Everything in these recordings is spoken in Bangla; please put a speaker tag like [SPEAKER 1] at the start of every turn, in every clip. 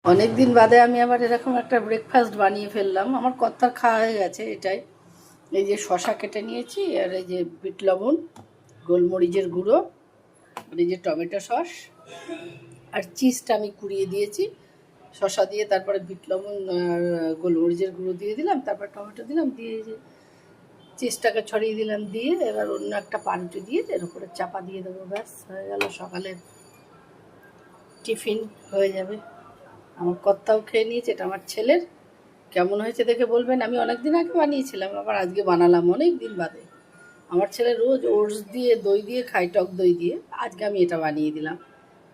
[SPEAKER 1] অনেক দিন বাদে আমি আবার এরকম একটা ব্রেকফাস্ট বানিয়ে ফেললাম। আমার কর্তার খাওয়া হয়ে গেছে এটাই। এই যে শসা কেটে নিয়েছি, আর এই যে বিট লবণ, গোলমরিচের গুঁড়ো, আর এই যে টমেটো সস, আর চিজটা আমি কুড়িয়ে দিয়েছি শসা দিয়ে, তারপরে বিট লবণ আর গোলমরিচের গুঁড়ো দিয়ে দিলাম, তারপর টমেটো দিলাম, দিয়ে যে চিজটাকে ছড়িয়ে দিলাম, দিয়ে এবার অন্য একটা পানিতে দিয়ে এর উপরে চাপা দিয়ে দেবো। ব্যাস হয়ে গেল, সকালের টিফিন হয়ে যাবে। আমার কর্তাও খেয়ে নিয়েছে, এটা আমার ছেলের। কেমন হয়েছে দেখে বলবেন। আমি অনেক দিন আগে বানিয়েছিলাম, আবার আজকে বানালাম অনেক দিন বাদে। আমার ছেলে রোজ ওটস দিয়ে দই দিয়ে খায়, টক দই দিয়ে। আজকে আমি এটা বানিয়ে দিলাম।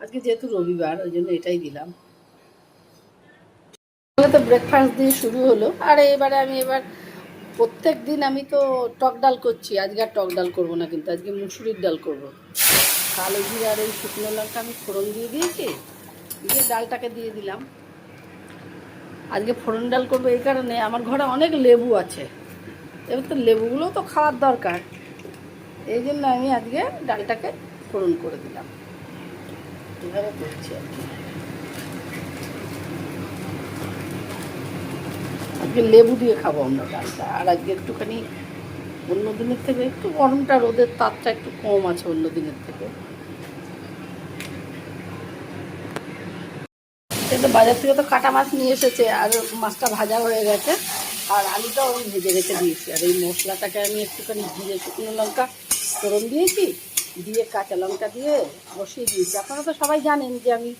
[SPEAKER 1] আজকে যেহেতু রবিবার, ওই জন্য এটাই দিলাম। তাহলে তো ব্রেকফাস্ট দিয়ে শুরু হলো। আর এবারে আমি প্রত্যেক দিন আমি তো টক ডাল করছি, আজকে আর টক ডাল করবো না, কিন্তু আজকে মুসুরির ডাল করবো। কালো জিরা আর এই শুকনো লঙ্কা আমি ফোড়ন দিয়ে দিয়েছি, দিয়ে ডালটাকে দিয়ে দিলাম। আজকে ফোড়ন ডাল করবো এই কারণে, আমার ঘরে অনেক লেবু আছে, এবার তো লেবুগুলোও তো খাওয়ার দরকার। এই জন্য আমি আজকে ডালটাকে ফোড়ন করে দিলাম, এভাবে করছি আর কি। আজকে লেবু দিয়ে খাবো আমরা ডালটা। আর আজকে একটুখানি অন্য দিনের থেকে একটু গরমটা, রোদের তাপটা একটু কম আছে অন্য দিনের থেকে। কিন্তু বাজার থেকে তো কাটা মাছ নিয়ে এসেছে, আর মাছটা ভাজা হয়ে গেছে, আর আলুটাও আমি ভেজে রেখে দিয়েছি। আর এই মশলাটাকে আমি একটুখানি জিরে শুকনো লঙ্কা ফোড়ন দিয়েছি, দিয়ে কাঁচা লঙ্কা দিয়ে বসিয়ে দিয়েছি। আপনারা তো সবাই জানেন যে আমি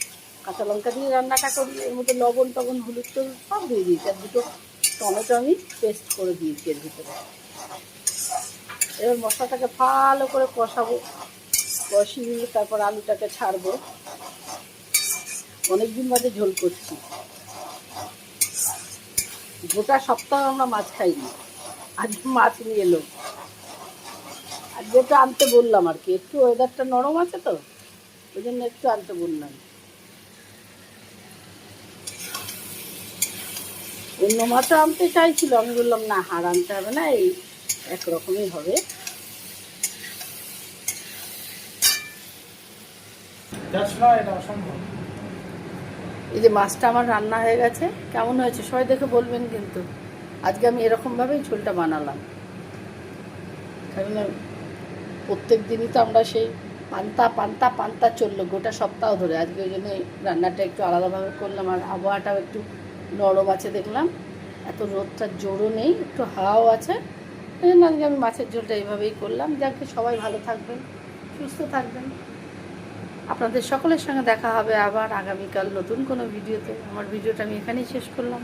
[SPEAKER 1] কাঁচা লঙ্কা দিয়ে রান্নাটা করি। এর মধ্যে লবণ টবণ হলুদ টলুদ সব দিয়ে দিয়েছি, আর দুটো টমেটো আমি পেস্ট করে দিয়েছি এর ভিতরে। এবার মশলাটাকে ভালো করে কষাবো, কষিয়ে তারপর আলুটাকে ছাড়বো। অনেকদিন বাদে ঝোল করছি, গোটা সপ্তাহ আমরা মাছ খাইনি, আজকে মাছ নিয়ে এলো। আজকে একটু আনতে বললাম আর কি, একটু ওয়েদারটা নরম আছে তো, ওই জন্য একটু আনতে বললাম। অন্য মাছও আনতে চাইছিল, আমি বললাম না, হাড় আনতে হবে না, এই একরকমই হবে। এই যে মাছটা আমার রান্না হয়ে গেছে, কেমন হয়েছে সবাই দেখে বলবেন কিন্তু। আজকে আমি এরকমভাবেই ঝোলটা বানালাম, কারণ প্রত্যেক দিনই তো আমরা সেই পান্তা পান্তা পান্তা চললো গোটা সপ্তাহ ধরে। আজকে ওই জন্য রান্নাটা একটু আলাদাভাবে করলাম। আর আবহাওয়াটাও একটু নরম আছে দেখলাম, এত রোদটা জোরও নেই, একটু হাওয়াও আছে। এই জন্য আজকে আমি মাছের ঝোলটা এইভাবেই করলাম। যাকে সবাই ভালো থাকবেন, সুস্থ থাকবেন। আপনাদের সকলের সঙ্গে দেখা হবে আবার আগামীকাল নতুন কোনো ভিডিওতে। আমার ভিডিওটা আমি এখানেই শেষ করলাম।